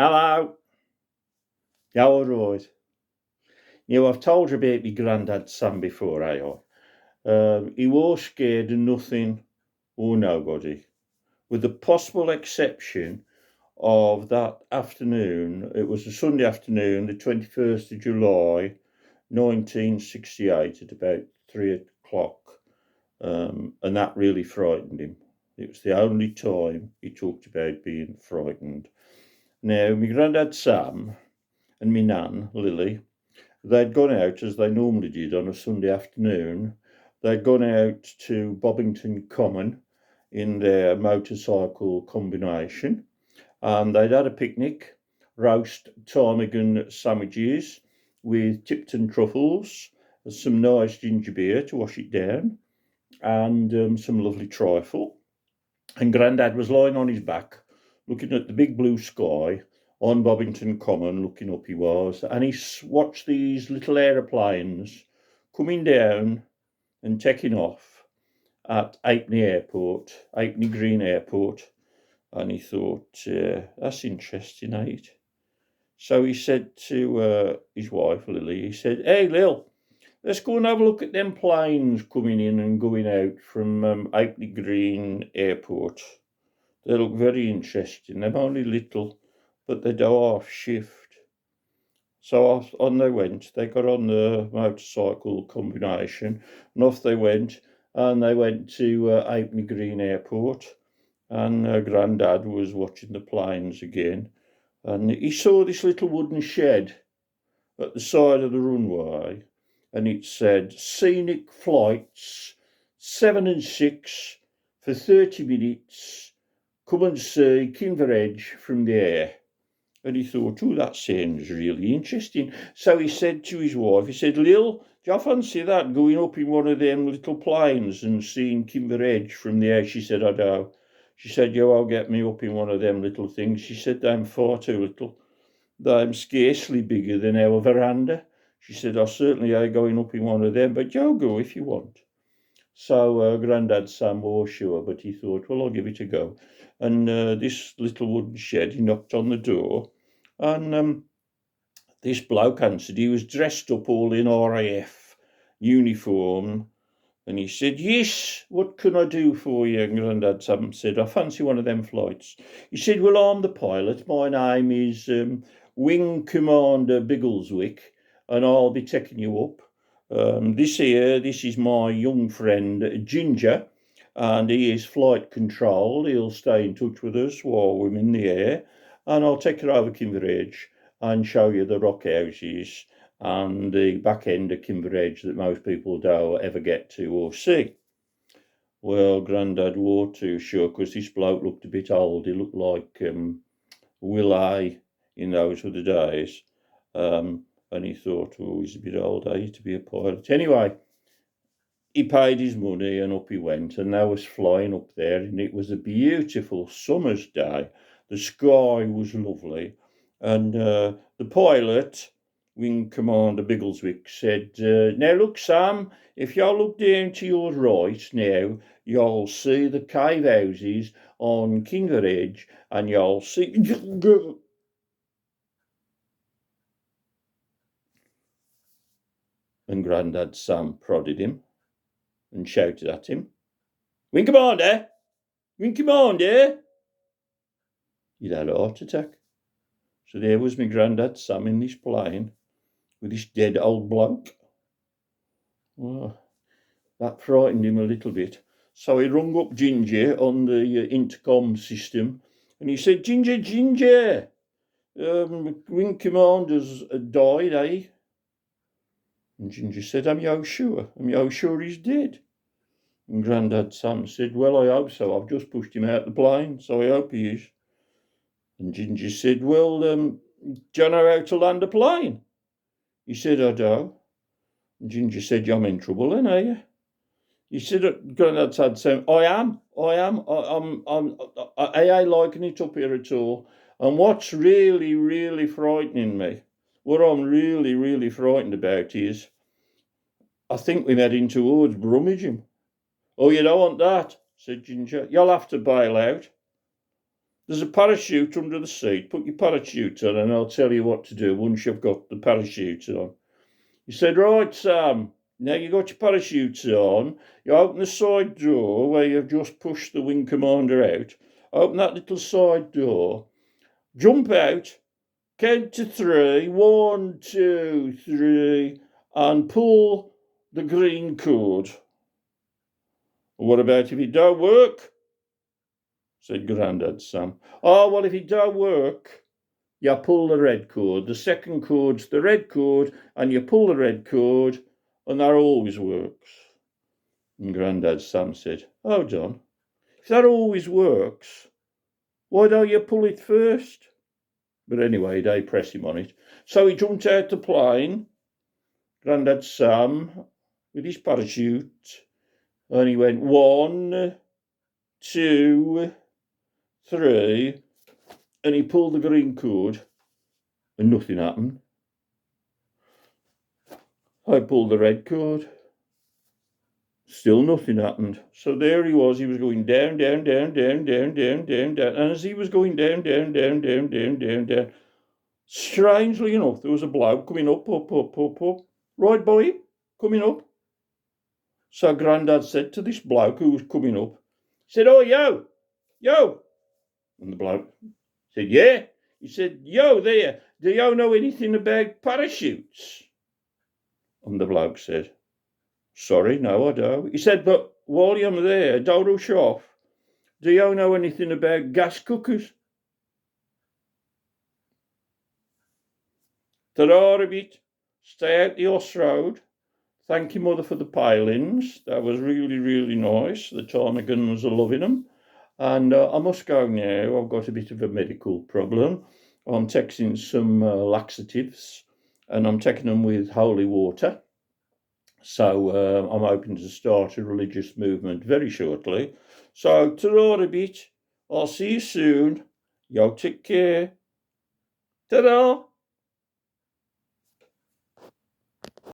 Hello. Yeah, all right. I've told you about my granddad's son before, he was scared of nothing or nobody, with the possible exception of that afternoon. It was a Sunday afternoon, the 21st of July, 1968, at about 3 o'clock, and that really frightened him. It was the only time he talked about being frightened. Now, my granddad Sam and my nan Lily, they'd gone out, as they normally did on a Sunday afternoon. They'd gone out to Bobbington Common in their motorcycle combination, and they'd had a picnic, roast ptarmigan sandwiches with Tipton truffles, some nice ginger beer to wash it down, and some lovely trifle. And Grandad was lying on his back, looking at the big blue sky on Bobbington Common, looking up he was, and he watched these little aeroplanes coming down and taking off at Apney Green Airport, and he thought, that's interesting, ain't it? So he said to his wife, Lily, he said, "Hey, Lil, let's go and have a look at them planes coming in and going out from Apney Green Airport. They look very interesting. They're only little, but they do half shift." So on they went. They got on the motorcycle combination, and off they went. And they went to Apney Green Airport, and Grandad was watching the planes again. And he saw this little wooden shed at the side of the runway, and it said, "Scenic flights 7 and 6 for 30 minutes. Come and see KINVER Edge from the air." And he thought, "Oh, that sounds really interesting." So he said to his wife, he said, "Lil, do you fancy that, going up in one of them little planes and seeing KINVER Edge from the air?" She said, "I do." She said, "You will get me up in one of them little things." She said, "I'm far too little. I'm scarcely bigger than our veranda." She said, "I certainly are going up in one of them, but you'll go if you want." So Grandad Sam was sure, but he thought, well, I'll give it a go. And this little wooden shed, he knocked on the door, and this bloke answered. He was dressed up all in RAF uniform, and he said, "Yes, what can I do for you?" And Grandad Sam said, "I fancy one of them flights." He said, "Well, I'm the pilot. My name is Wing Commander Biggleswick, and I'll be taking you up. This is my young friend Ginger, and he is flight control. He'll stay in touch with us while we're in the air, and I'll take you over KINVER Edge and show you the rock houses and the back end of KINVER Edge that most people don't ever get to or see." Well, Grandad wore too sure, because this bloke looked a bit old. He looked like Will I in those were the days. And he thought, oh, he's a bit old, to be a pilot. Anyway, he paid his money and up he went, and they was flying up there, and it was a beautiful summer's day. The sky was lovely, and the pilot, Wing Commander Biggleswick, said, "Now look, Sam, if you'll look down to your right now, you'll see the cave houses on KINVER Edge, and you'll see..." And Grandad Sam prodded him and shouted at him, "Wing Commander! Wing Commander!" He'd had a heart attack. So there was my Grandad Sam in this plane with this dead old bloke. Oh, that frightened him a little bit. So he rung up Ginger on the intercom system, and he said, "Ginger, Ginger, Wing Commander's died, eh?" And Ginger said, "Am you sure? Am you sure he's dead?" And Grandad Sam said, "Well, I hope so. I've just pushed him out the plane, so I hope he is." And Ginger said, "Well, do you know how to land a plane?" He said, "I do." And Ginger said, "I'm in trouble then, are you?" He said, Grandad said, I am. I ain't liking it up here at all. And what's really, really frightening me, what I'm really, really frightened about is, I think we're heading towards Brummagem." "Oh, you don't want that," said Ginger. "You'll have to bail out. there's a parachute under the seat. Put your parachute on and I'll tell you what to do once you've got the parachute on. He said, right, Sam, now you got your parachute on. You open the side door where you've just pushed the wing commander out. Open that little side door. Jump out. Count to 3. 1, 2, 3. And pull the green cord. What about if it don't work? Said Grandad Sam. Oh, well, if it don't work, you pull the red cord. The second cord's the red cord, and you pull the red cord, and that always works. And Grandad Sam said, hold on. If that always works, why don't you pull it first? But anyway, they press him on it. So he jumped out the plane, Grandad Sam, with his parachute, and he went 1, 2, 3, and he pulled the green cord, and nothing happened. I pulled the red cord. Still nothing happened. So there he was going down, down, down, down, down, down, down, down. And as he was going down, down, down, down, down, down, down, strangely enough, there was a bloke coming up, up, up, up, up. Right by him, coming up. So Grandad said to this bloke who was coming up, he said, oh, yo. And the bloke said, yeah. He said, yo, there, do you know anything about parachutes? And the bloke said, sorry, no, I don't. He said, but while you're there, don't rush off. Do you know anything about gas cookers? Ta-ra a bit. Stay out the Oss Road. Thank you, Mother, for the pilings. That was really, really nice. The ptarmigans are loving them. And I must go now. I've got a bit of a medical problem. I'm taking some laxatives, and I'm taking them with holy water. So I'm hoping to start a religious movement very shortly. So, ta-ra a bit. I'll see you soon. Yo, take care. Ta-ra.